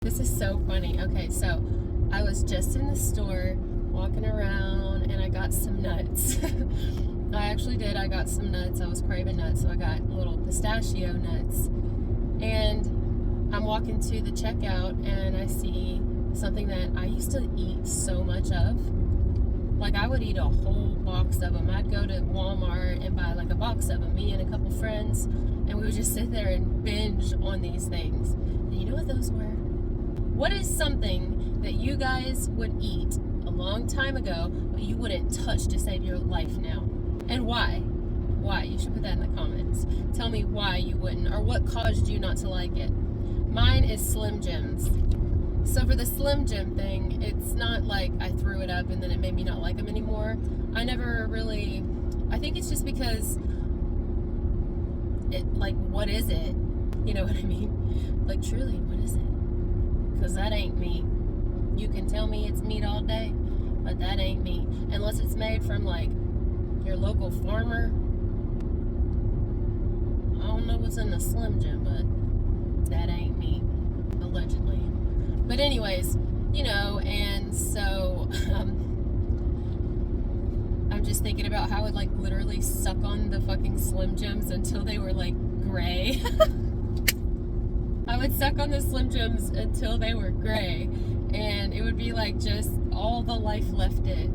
This is so funny. Okay, so I was just in the store walking around and I got some nuts. I actually did. I got some nuts. I was craving nuts, so I got little pistachio nuts. And I'm walking to the checkout and I see something that I used to eat so much of. Like, I would eat a whole box of them. I'd go to Walmart and buy like a box of them, me and a couple friends, and we would just sit there and binge on these things. And you know what those were? What is something that you guys would eat a long time ago, but you wouldn't touch to save your life now? And why? Why? You should put that in the comments. Tell me why you wouldn't, or what caused you not to like it. Mine is Slim Jims. So for the Slim Jim thing, it's not like I threw it up and then it made me not like them anymore. I never really, I think it's just because, like, what is it? You know what I mean? Like, truly, what is it? Because that ain't meat. You can tell me it's meat all day, but that ain't meat. Unless it's made from, like, your local farmer. I don't know what's in the Slim Jim, but that ain't meat, allegedly. But anyways, and so I'm just thinking about how I would like literally suck on the fucking Slim Jims until they were like gray. I would suck on the Slim Jims until they were gray, and it would be like just all the life left it.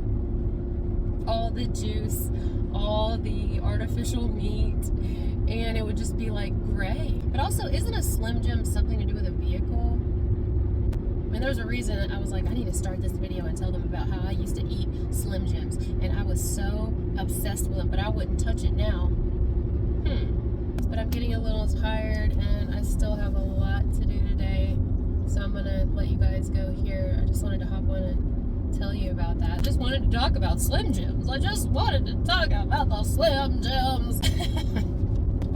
All the juice, all the artificial meat, and it would just be like gray. But also, isn't a Slim Jim something to do with a vehicle? I mean, there's a reason I was like, I need to start this video and tell them about how I used to eat Slim Jims, and I was so obsessed with them, but I wouldn't touch it now. But I'm getting a little tired, and I still have a lot to do today, so I'm gonna let you guys go here. I just wanted to hop on and tell you about that. I just wanted to talk about Slim Jims. I just wanted to talk about the Slim Jims.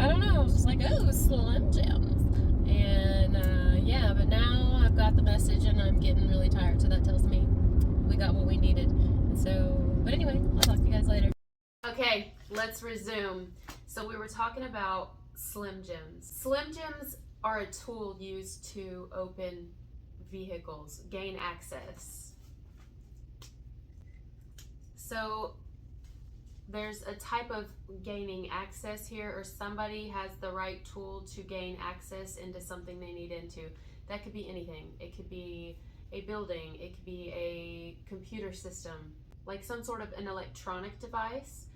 I don't know, I was just like, oh, Slim Jims. And yeah, but now I've got the message and I'm getting really tired, so that tells me we got what we needed. But anyway, I'll talk to you guys later. Okay, let's resume. So we were talking about Slim Jims. Slim Jims are a tool used to open vehicles, gain access. So there's a type of gaining access here, or somebody has the right tool to gain access into something they need into. That could be anything. It could be a building, it could be a computer system, like some sort of an electronic device.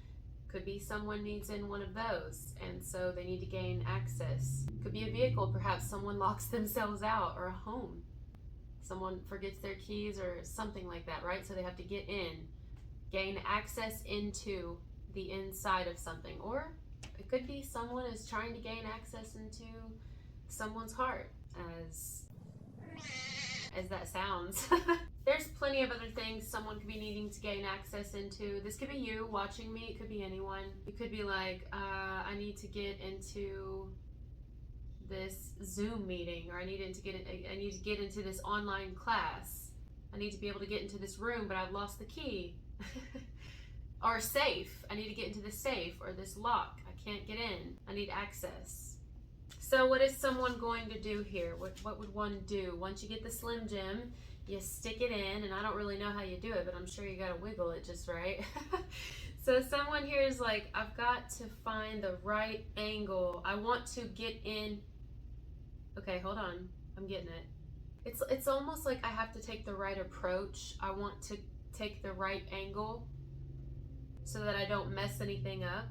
Could be someone needs in one of those, and so they need to gain access. Could be a vehicle, perhaps someone locks themselves out, or a home. Someone forgets their keys or something like that, right? So they have to get in, gain access into the inside of something. Or it could be someone is trying to gain access into someone's heart, as that sounds. There's plenty of other things someone could be needing to gain access into. This could be you watching me. It could be anyone. You could be like, I need to get into this Zoom meeting, or I need to get into this online class. I need to be able to get into this room, but I've lost the key. Or safe. I need to get into this safe, or this lock. I can't get in. I need access. So what is someone going to do here? What would one do? Once you get the Slim Jim, you stick it in, and I don't really know how you do it, but I'm sure you gotta wiggle it just right. So someone here is like, I've got to find the right angle. I want to get in. Okay, hold on. I'm getting it. It's almost like I have to take the right approach. I want to take the right angle so that I don't mess anything up.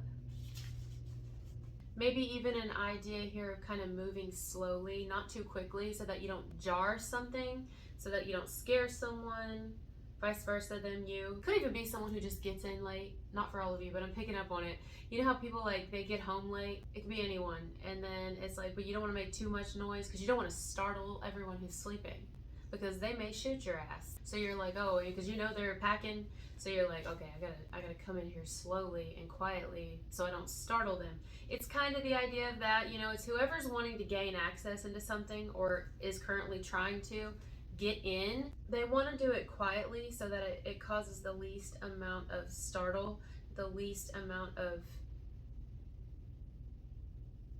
Maybe even an idea here of kind of moving slowly, not too quickly, so that you don't jar something, so that you don't scare someone, vice versa than you. Could even be someone who just gets in late. Not for all of you, but I'm picking up on it. You know how people, like, they get home late? It could be anyone. And then it's like, but you don't want to make too much noise because you don't want to startle everyone who's sleeping, because they may shoot your ass. So you're like, oh, because you know they're packing. So you're like, okay, I gotta come in here slowly and quietly so I don't startle them. It's kind of the idea of that, it's whoever's wanting to gain access into something, or is currently trying to get in, they want to do it quietly so that it causes the least amount of startle, the least amount of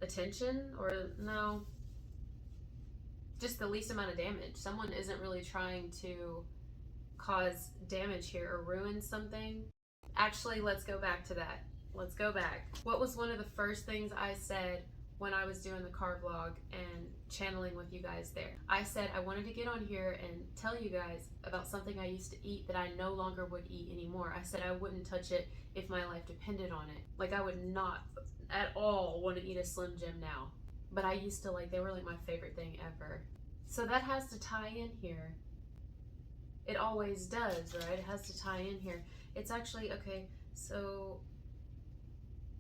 attention, or no, just the least amount of damage. Someone isn't really trying to cause damage here or ruin something. Actually, let's go back to that. Let's go back. What was one of the first things I said when I was doing the car vlog and channeling with you guys there? I said I wanted to get on here and tell you guys about something I used to eat that I no longer would eat anymore. I said I wouldn't touch it if my life depended on it. Like, I would not at all want to eat a Slim Jim now. But I used to, like, they were like my favorite thing ever. So that has to tie in here. It always does, right? It has to tie in here. It's actually, okay, so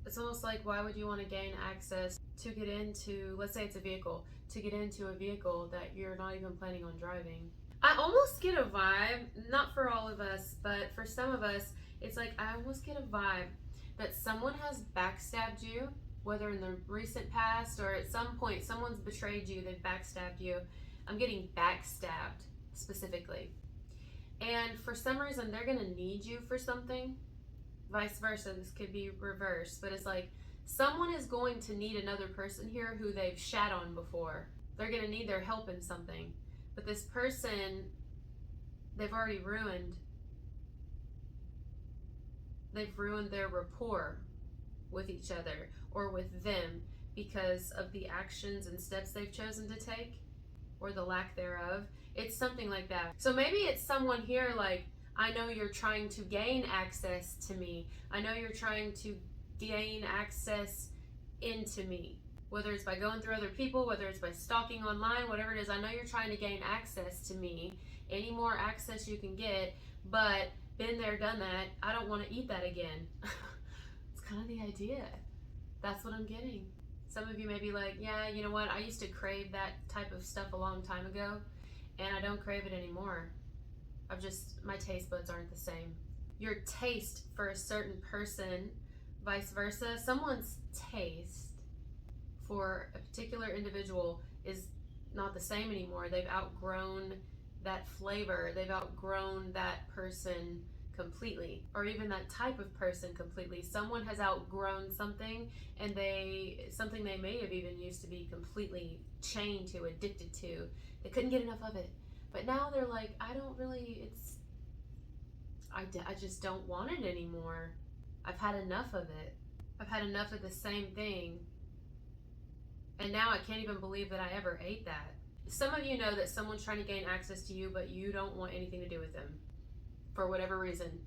it's almost like, why would you want to gain access to get into, let's say it's a vehicle, to get into a vehicle that you're not even planning on driving? I almost get a vibe, not for all of us, but for some of us, it's like I almost get a vibe that someone has backstabbed you, whether in the recent past or at some point someone's betrayed you, they've backstabbed you. I'm getting backstabbed specifically. And for some reason, they're gonna need you for something. Vice versa, this could be reversed, but it's like someone is going to need another person here who they've shat on before. They're gonna need their help in something. But this person, they've already ruined. They've ruined their rapport with each other or with them because of the actions and steps they've chosen to take or the lack thereof. It's something like that. So maybe it's someone here like, I know you're trying to gain access to me. I know you're trying to gain access into me. Whether it's by going through other people, whether it's by stalking online, whatever it is, I know you're trying to gain access to me. Any more access you can get, but been there, done that. I don't want to eat that again. It's kind of the idea. That's what I'm getting. Some of you may be like, yeah, you know what? I used to crave that type of stuff a long time ago, and I don't crave it anymore. My taste buds aren't the same. Your taste for a certain person, vice versa, someone's taste for a particular individual is not the same anymore. They've outgrown that flavor. They've outgrown that person completely, or even that type of person completely. Someone has outgrown something, and something they may have even used to be completely chained to, addicted to. They couldn't get enough of it. But now they're like, I just don't want it anymore. I've had enough of it. I've had enough of the same thing. And now I can't even believe that I ever ate that. Some of you know that someone's trying to gain access to you, but you don't want anything to do with them for whatever reason.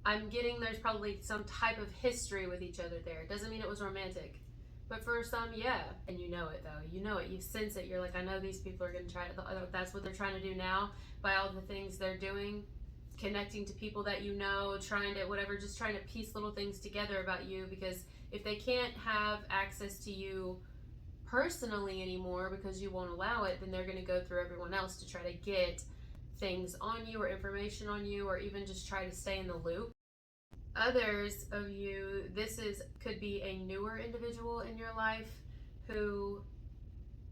I'm getting there's probably some type of history with each other there. It doesn't mean it was romantic. But for some, yeah. And you know it though. You know it. You sense it. You're like, I know these people are going to try to, that's what they're trying to do now by all the things they're doing. Connecting to people that you know, trying to, whatever, just trying to piece little things together about you, because if they can't have access to you personally anymore because you won't allow it, then they're going to go through everyone else to try to get things on you or information on you, or even just try to stay in the loop. Others of you, could be a newer individual in your life who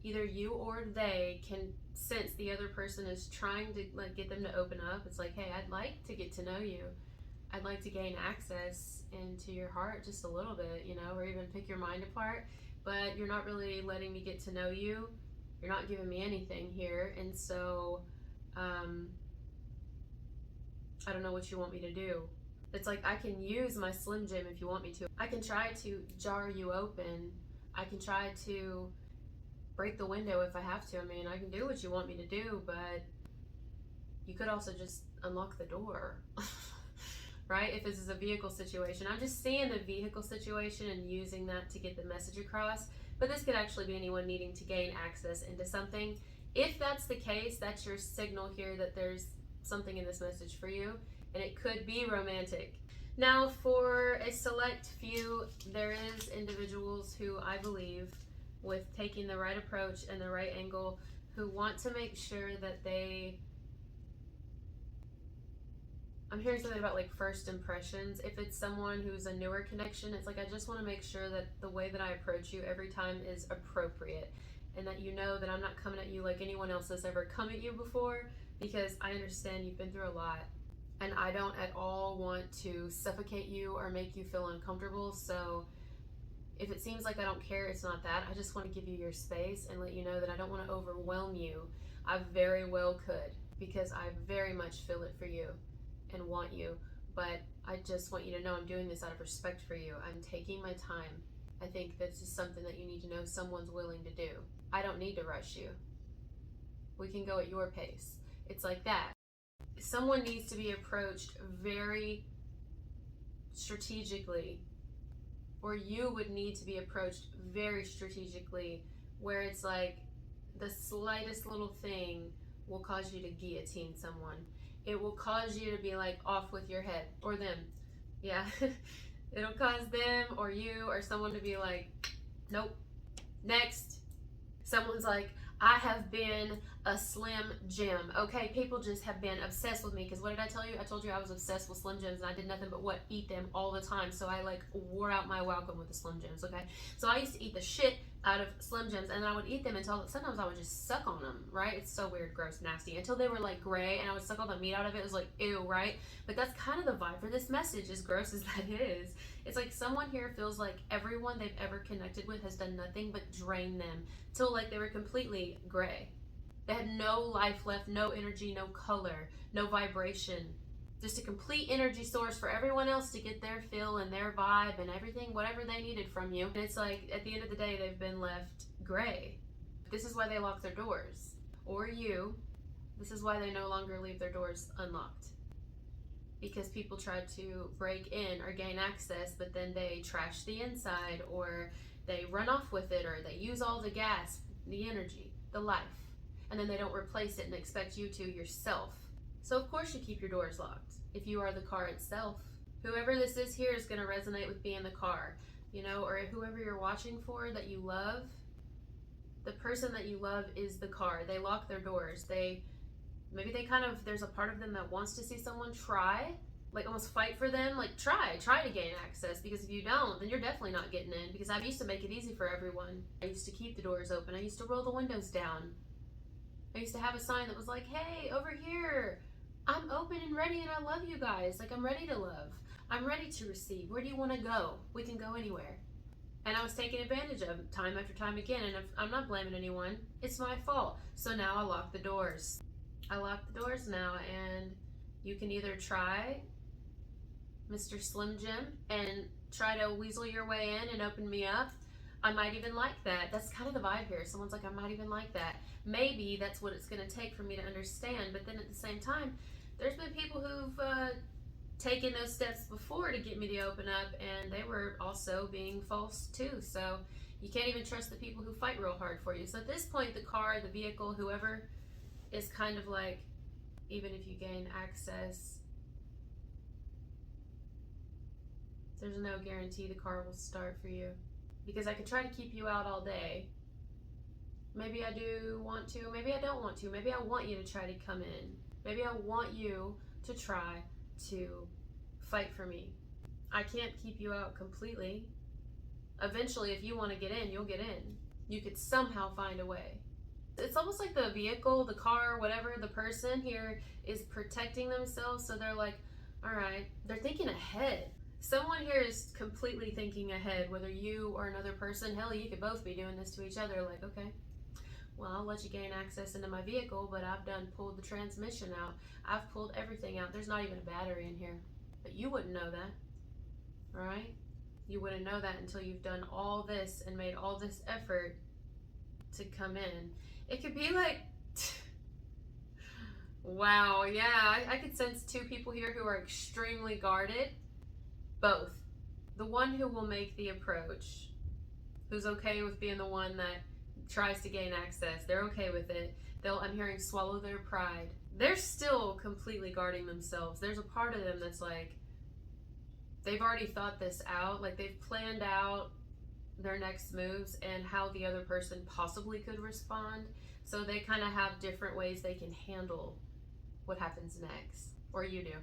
either you or they can sense the other person is trying to like get them to open up. It's like, hey, I'd like to get to know you. I'd like to gain access into your heart just a little bit, you know, or even pick your mind apart, but you're not really letting me get to know you. You're not giving me anything here. And so, I don't know what you want me to do. It's like, I can use my Slim Jim if you want me to. I can try to jar you open. I can try to break the window if I have to. I mean, I can do what you want me to do, but you could also just unlock the door, right? If this is a vehicle situation. I'm just seeing the vehicle situation and using that to get the message across, but this could actually be anyone needing to gain access into something. If that's the case, that's your signal here that there's something in this message for you, and it could be romantic. Now, for a select few, there is individuals who I believe, with taking the right approach and the right angle, who want to make sure that I'm hearing something about like first impressions. If it's someone who's a newer connection, it's like, I just want to make sure that the way that I approach you every time is appropriate, and that you know that I'm not coming at you like anyone else has ever come at you before, because I understand you've been through a lot, and I don't at all want to suffocate you or make you feel uncomfortable. So If it seems like I don't care, it's not that. I just want to give you your space and let you know that I don't want to overwhelm you. I very well could, because I very much feel it for you and want you. But I just want you to know I'm doing this out of respect for you. I'm taking my time. I think this is something that you need to know someone's willing to do. I don't need to rush you. We can go at your pace. It's like that. Someone needs to be approached very strategically, or you would need to be approached very strategically, where it's like the slightest little thing will cause you to guillotine someone. It will cause you to be like off with your head, or them. Yeah. It'll cause them or you or someone to be like, nope, next. Someone's like, I have been a Slim Jim. Okay, people just have been obsessed with me, because what did I tell you? I told you I was obsessed with Slim Jims, and I did nothing but what? Eat them all the time. So I like wore out my welcome with the Slim Jims, okay? So I used to eat the shit out of Slim Jims, and then I would eat them until sometimes I would just suck on them, right? It's so weird, gross, nasty, until they were like gray, and I would suck all the meat out of it. It was like, ew, right? But that's kind of the vibe for this message, as gross as that is. It's like someone here feels like everyone they've ever connected with has done nothing but drain them till like they were completely gray. They had no life left, no energy, no color, no vibration. Just a complete energy source for everyone else to get their feel and their vibe and everything, whatever they needed from you. And it's like, at the end of the day, they've been left gray. This is why they lock their doors. Or you, this is why they no longer leave their doors unlocked. Because people tried to break in or gain access, but then they trash the inside, or they run off with it, or they use all the gas, the energy, the life, and then they don't replace it and expect you to yourself. So of course you keep your doors locked if you are the car itself. Whoever this is here is going to resonate with being the car, you know, or whoever you're watching for that you love. The person that you love is the car. They lock their doors. Maybe they kind of, there's a part of them that wants to see someone try, like almost fight for them, like try to gain access, because if you don't, then you're definitely not getting in, because I used to make it easy for everyone. I used to keep the doors open. I used to roll the windows down. I used to have a sign that was like, hey, over here, I'm open and ready and I love you guys. Like, I'm ready to love. I'm ready to receive. Where do you want to go? We can go anywhere. And I was taken advantage of time after time again, and if I'm not blaming anyone, it's my fault. So now I lock the doors. I lock the doors now, and you can either try Mr. Slim Jim and try to weasel your way in and open me up. I might even like that. That's kind of the vibe here. Someone's like, I might even like that. Maybe that's what it's going to take for me to understand. But then at the same time, there's been people who've taken those steps before to get me to open up, and they were also being false too. So you can't even trust the people who fight real hard for you. So at this point, the car, the vehicle, whoever, is kind of like, even if you gain access, there's no guarantee the car will start for you. Because I could try to keep you out all day. Maybe I do want to, maybe I don't want to. Maybe I want you to try to come in. Maybe I want you to try to fight for me. I can't keep you out completely. Eventually, if you want to get in, you'll get in. You could somehow find a way. It's almost like the vehicle, the car, whatever, the person here is protecting themselves. So they're like, all right, they're thinking ahead. Someone here is completely thinking ahead, whether you or another person. Hell, you could both be doing this to each other. Like, okay, well, I'll let you gain access into my vehicle, but I've pulled the transmission out. I've pulled everything out. There's not even a battery in here. But you wouldn't know that, right? You wouldn't know that until you've done all this and made all this effort to come in. It could be like, wow, yeah, I could sense two people here who are extremely guarded. Both. The one who will make the approach, who's okay with being the one that tries to gain access, they're okay with it. I'm hearing swallow their pride. They're still completely guarding themselves. There's a part of them that's like, they've already thought this out. Like, they've planned out their next moves and how the other person possibly could respond. So they kind of have different ways they can handle what happens next, or you do.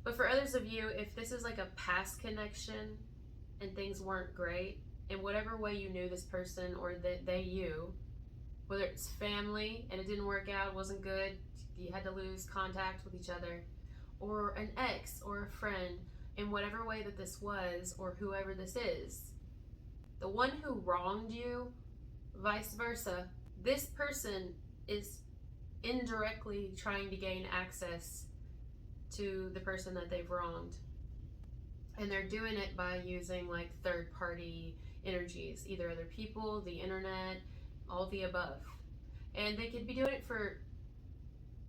But for others of you, if this is like a past connection and things weren't great, in whatever way you knew this person or that they you, whether it's family and it didn't work out, wasn't good, you had to lose contact with each other, or an ex or a friend, in whatever way that this was, or whoever this is, The one who wronged you, vice versa, this person is indirectly trying to gain access to the person that they've wronged. And they're doing it by using like third party energies, either other people, the internet, all the above. And they could be doing it for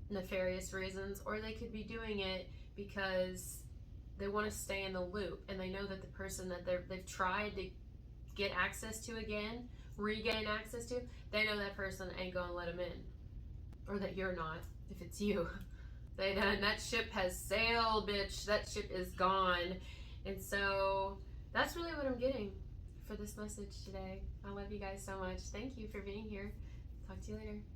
nefarious reasons, or they could be doing it because they want to stay in the loop and they know that the person that they've tried to get access to again, regain access to, they know that person ain't gonna let them in, or that you're not, if it's you. They done, that ship has sailed, bitch. That ship is gone. And so that's really what I'm getting for this message today. I love you guys so much. Thank you for being here. Talk to you later.